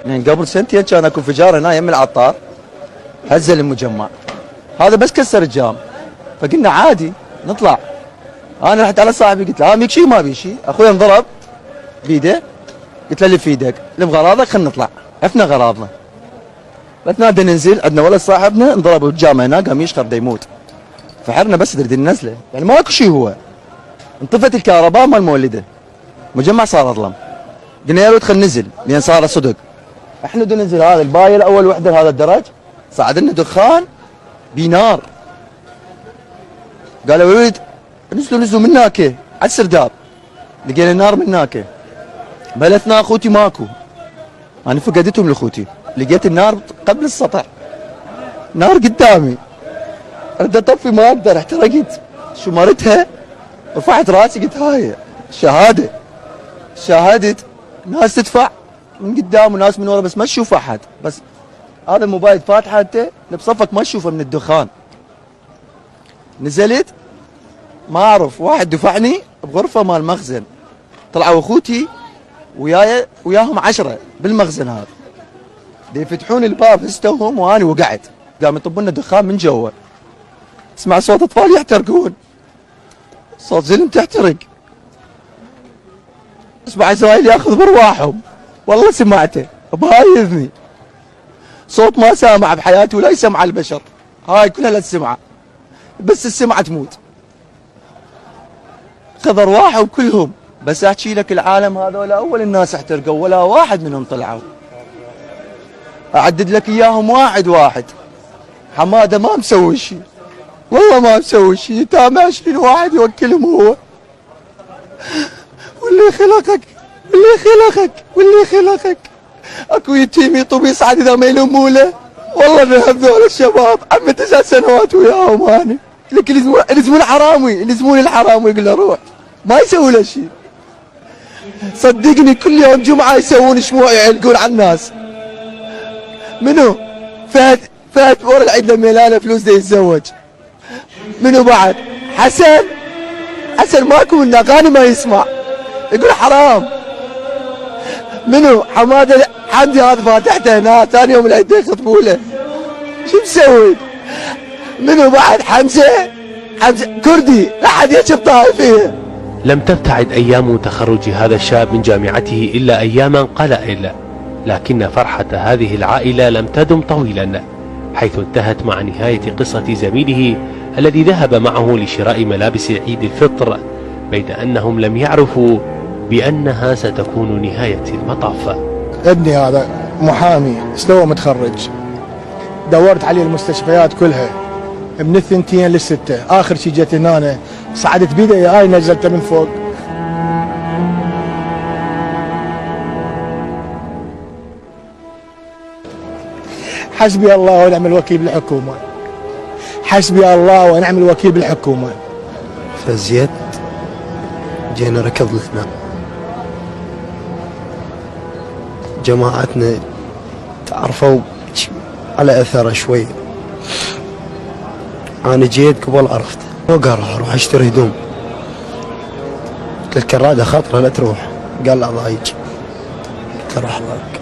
يعني قبل سنتين كان اكو انفجار هنا يم العطار، هزل المجمع هذا بس كسر الجام، فقلنا عادي نطلع. انا رحت على صاحبي قلت له ميك شيء ما بي شيء، اخوي انضرب بيده، قلت له اللي في ايدك لم غراضك خلينا نطلع، عرفنا غراضنا. بدنا ننزل عندنا ولد صاحبنا انضرب بالجامع هناك قام يشخر بده يموت، فحرنا بس نريد ننزله، يعني ماكو شيء هو. انطفت الكهرباء مال مولده، مجمع صار اظلم. قلنا يا ولد خلينا ننزل لان صار صدق. احنا بدنا ننزل هذا البايل اول وحده هذا الدرج صعد لنا دخان بنار. قالوا يا ولد نزلوا من هناك على السرداب، لقينا نار من هناك. بلثنا اخوتي ماكو، انا فقدتهم لاخوتي، لقيت النار قبل السطح، نار قدامي، اريد اطفي ما اقدر، احترقت. شمرتها رفعت راسي قلت هاي شهاده، شاهدت ناس تدفع من قدام وناس من ورا بس ما تشوف احد، بس هذا الموبايل فاتحه انت بصفك ما تشوفه من الدخان. نزلت ما اعرف، واحد دفعني بغرفه مال مخزن، طلعوا اخوتي وياهم 10 بالمخزن هذا، يفتحون الباب هستوهم وانا وقعت، قام يطبون لنا دخان من جوا، اسمع صوت اطفال يحترقون، صوت زلم تحترق، اسمع اسرائيل ياخذ برواحهم، والله سمعته بهاي اذني، صوت ما سامع بحياتي ولا يسمع البشر، هاي كلها لا تسمعه، بس السمعه تموت. خذ ارواحهم كلهم، بس احكي لك العالم هذول اول الناس احترقوا ولا واحد منهم طلعوا. اعدد لك اياهم واحد واحد. حماده ما مسوي شيء، والله ما مسوي شيء، تام 20 واحد يوكلهم هو. واللي خلقك واللي خلقك اكو يتيم يطوب يصعد اذا ما يلوموا له. والله هذول الشباب عمي 9 سنوات وياهم انا، لك يلزمون الحرامي يقول له روح، ما يسوي له شيء. صدقني كل يوم جمعه يسوون شموع يعلقون على الناس. منو؟ فهد ورا العيد لما يلاقي فلوس ده يتزوج. منو بعد؟ حسن ماكو من اغاني ما يسمع يقول حرام. منو؟ حمدي هذا فاتحته هنا ثاني يوم العيد يخطبوا له، شو مسوي؟ منو بعد؟ حمزه كردي لا حد يشوف طائفيه. لم تبتعد أيام تخرج هذا الشاب من جامعته إلا أياما قلائل، لكن فرحة هذه العائلة لم تدم طويلا، حيث انتهت مع نهاية قصة زميله الذي ذهب معه لشراء ملابس عيد الفطر، بين أنهم لم يعرفوا بأنها ستكون نهاية المطاف. ابني هذا محامي استوى متخرج، دورت عليه المستشفيات كلها من 2 ل6، آخر شي جيت هنا أنا صعدت بيدي هاي نزلته من فوق. حسبي الله ونعم الوكيل بالحكومة، حسبي الله ونعم الوكيل بالحكومة. فزيت جينا ركضنا، جماعتنا تعرفوا على أثره شوي. أنا جيت قبل عرفت وقرر أروح أشتري هدوم، قلت له الكرادة خطرة لا تروح، قال لا ضايج، قلت له روح ضايج.